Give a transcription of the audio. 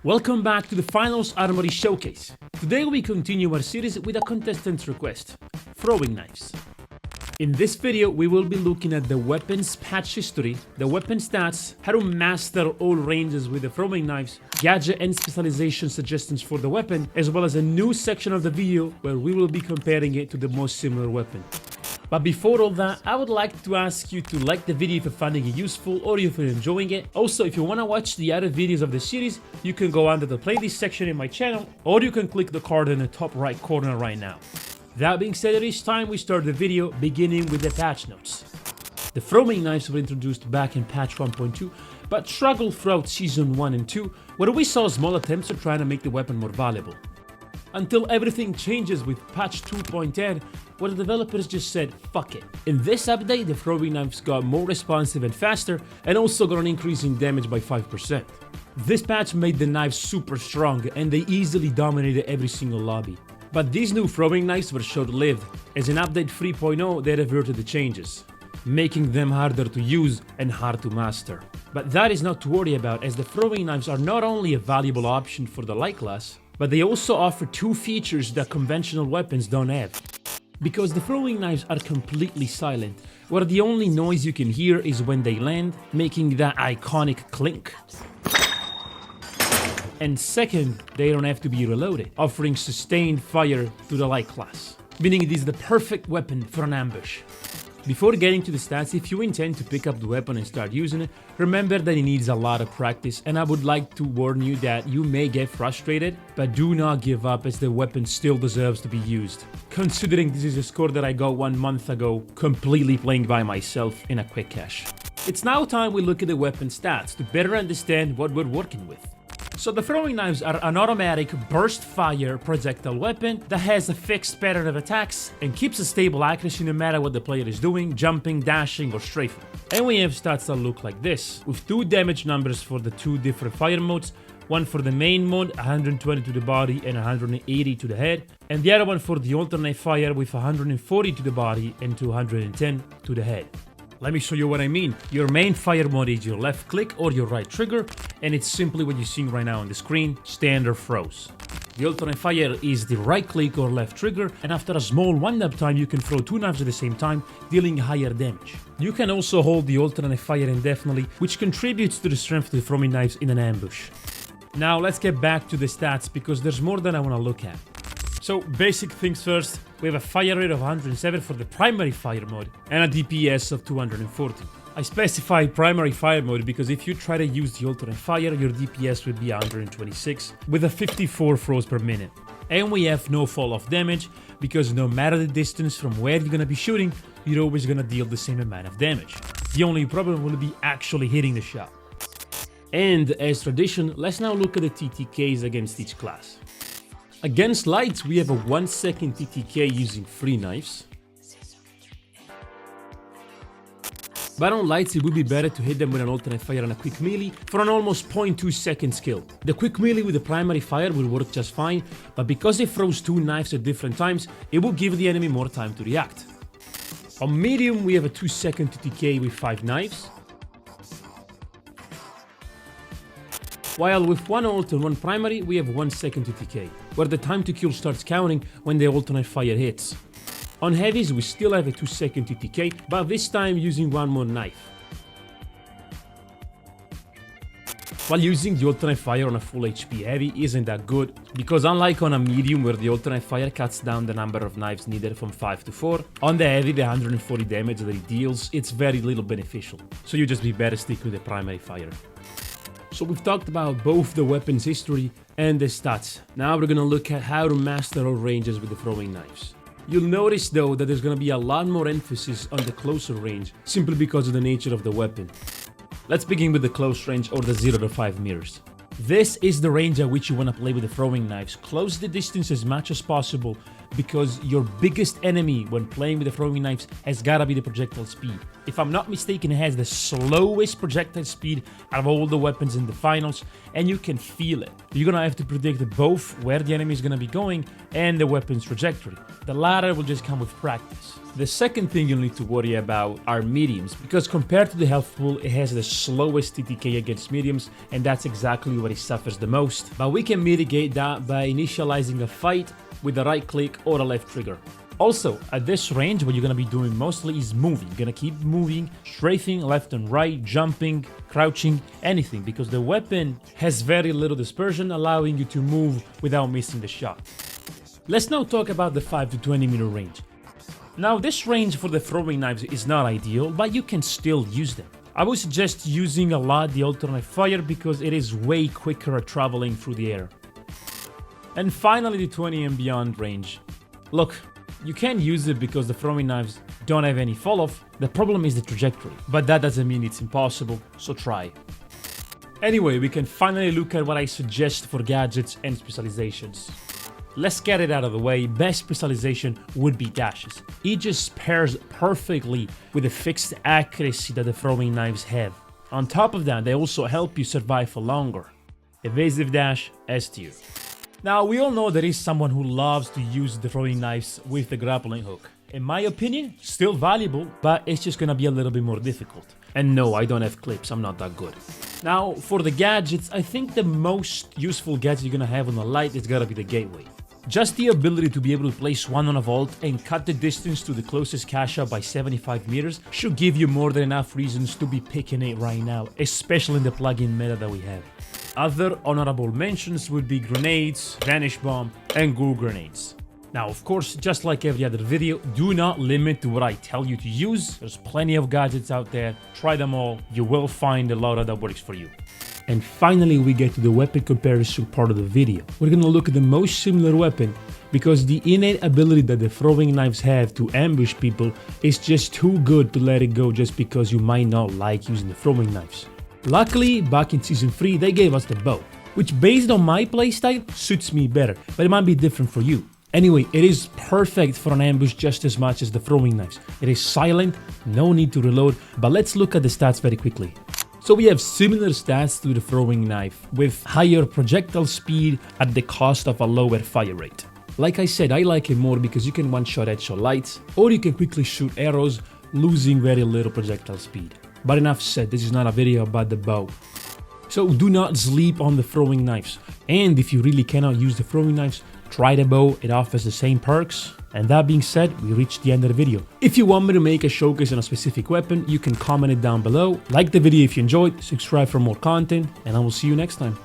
Welcome back to the Finals Armory Showcase. Today we continue our series with a contestant's request, throwing knives. In this video we will be looking at the weapon's patch history, the weapon stats, how to master all ranges with the throwing knives, gadget and specialization suggestions for the weapon, as well as a new section of the video where we will be comparing it to the most similar weapon. But before all that, I would like to ask you to like the video if you're finding it useful or if you're enjoying it. Also, if you want to watch the other videos of the series, you can go under the playlist section in my channel, or you can click the card in the top right corner right now. That being said, it is time we start the video, beginning with the patch notes. The throwing knives were introduced back in patch 1.2, but struggled throughout season 1 and 2, where we saw small attempts at trying to make the weapon more valuable. Until everything changes with patch 2.10, where the developers just said, fuck it. In this update, the throwing knives got more responsive and faster, and also got an increase in damage by 5%. This patch made the knives super strong, and they easily dominated every single lobby. But these new throwing knives were short-lived, as in update 3.0 they reverted the changes, making them harder to use and hard to master. But that is not to worry about, as the throwing knives are not only a valuable option for the light class, but they also offer two features that conventional weapons don't have. Because the throwing knives are completely silent, where the only noise you can hear is when they land, making that iconic clink. And second, they don't have to be reloaded, offering sustained fire to the light class, meaning it is the perfect weapon for an ambush. Before getting to the stats, if you intend to pick up the weapon and start using it, remember that it needs a lot of practice, and I would like to warn you that you may get frustrated, but do not give up, as the weapon still deserves to be used. Considering this is a score that I got 1 month ago, completely playing by myself in a quick cache. It's now time we look at the weapon stats to better understand what we're working with. So the throwing knives are an automatic burst fire projectile weapon that has a fixed pattern of attacks and keeps a stable accuracy no matter what the player is doing, jumping, dashing or strafing. And we have stats that look like this, with 2 damage numbers for the 2 different fire modes, one for the main mode, 120 to the body and 180 to the head, and the other one for the alternate fire with 140 to the body and 210 to the head. Let me show you what I mean. Your main fire mode is your left click or your right trigger, and it's simply what you're seeing right now on the screen, standard throws. The alternate fire is the right click or left trigger, and after a small wind-up time you can throw 2 knives at the same time, dealing higher damage. You can also hold the alternate fire indefinitely, which contributes to the strength of the throwing knives in an ambush. Now let's get back to the stats, because there's more than I want to look at. So basic things first, we have a fire rate of 107 for the primary fire mode and a DPS of 240. I specify primary fire mode because if you try to use the alternate fire, your DPS will be 126 with a 54 throws per minute. And we have no fall off damage, because no matter the distance from where you're gonna be shooting, you're always gonna deal the same amount of damage. The only problem will be actually hitting the shot. And as tradition, let's now look at the TTKs against each class. Against lights, we have a 1 second TTK using 3 knives. But on lights, it would be better to hit them with an alternate fire and a quick melee for an almost 0.2 second skill. The quick melee with the primary fire will work just fine, but because it throws 2 knives at different times, it will give the enemy more time to react. On medium, we have a 2 second TTK with 5 knives. While with 1 ult and 1 primary, we have 1 second TTK, where the time to kill starts counting when the alternate fire hits. On heavies, we still have a 2 second TTK, but this time using 1 more knife. While using the alternate fire on a full HP heavy isn't that good, because unlike on a medium where the alternate fire cuts down the number of knives needed from 5 to 4, on the heavy the 140 damage that it deals, it's very little beneficial, so you just be better stick with the primary fire. So we've talked about both the weapon's history and the stats. Now we're gonna look at how to master all ranges with the throwing knives. You'll notice though that there's gonna be a lot more emphasis on the closer range, simply because of the nature of the weapon. Let's begin with the close range, or the 0 to 5 meters. This is the range at which you wanna play with the throwing knives. Close the distance as much as possible, because your biggest enemy when playing with the throwing knives has gotta be the projectile speed. If I'm not mistaken, it has the slowest projectile speed out of all the weapons in the finals, and you can feel it. You're gonna have to predict both where the enemy is gonna be going and the weapon's trajectory. The latter will just come with practice. The second thing you'll need to worry about are mediums, because compared to the health pool, it has the slowest TTK against mediums, and that's exactly where it suffers the most. But we can mitigate that by initializing a fight with the right click or the left trigger. Also, at this range, what you're gonna be doing mostly is moving. You're gonna keep moving, strafing left and right, jumping, crouching, anything, because the weapon has very little dispersion, allowing you to move without missing the shot. Let's now talk about the 5 to 20 meter range. Now, this range for the throwing knives is not ideal, but you can still use them. I would suggest using a lot the alternate fire because it is way quicker at traveling through the air. And finally, the 20 and beyond range. Look, you can use it because the throwing knives don't have any fall off. The problem is the trajectory, but that doesn't mean it's impossible, so try. Anyway, we can finally look at what I suggest for gadgets and specializations. Let's get it out of the way. Best specialization would be dashes. It just pairs perfectly with the fixed accuracy that the throwing knives have. On top of that, they also help you survive for longer. Evasive dash, S tier. Now, we all know there is someone who loves to use the throwing knives with the grappling hook. In my opinion, still valuable, but it's just gonna be a little bit more difficult. And no, I don't have clips, I'm not that good. Now, for the gadgets, I think the most useful gadget you're gonna have on the light is gotta be the gateway. Just the ability to be able to place one on a vault and cut the distance to the closest cache out by 75 meters should give you more than enough reasons to be picking it right now, especially in the plugin meta that we have. Other honorable mentions would be grenades, vanish bomb, and ghoul grenades. Now, of course, just like every other video, do not limit to what I tell you to use. There's plenty of gadgets out there. Try them all. You will find a lot that works for you. And finally, we get to the weapon comparison part of the video. We're gonna look at the most similar weapon because the innate ability that the throwing knives have to ambush people is just too good to let it go just because you might not like using the throwing knives. Luckily, back in Season 3, they gave us the bow, which based on my playstyle suits me better, but it might be different for you. Anyway, it is perfect for an ambush just as much as the throwing knives. It is silent, no need to reload, but let's look at the stats very quickly. So we have similar stats to the throwing knife, with higher projectile speed at the cost of a lower fire rate. Like I said, I like it more because you can one-shot headshot lights, or you can quickly shoot arrows, losing very little projectile speed. But enough said, this is not a video about the bow. So do not sleep on the throwing knives. And if you really cannot use the throwing knives, try the bow, it offers the same perks. And that being said, we reached the end of the video. If you want me to make a showcase on a specific weapon, you can comment it down below. Like the video if you enjoyed, subscribe for more content, and I will see you next time.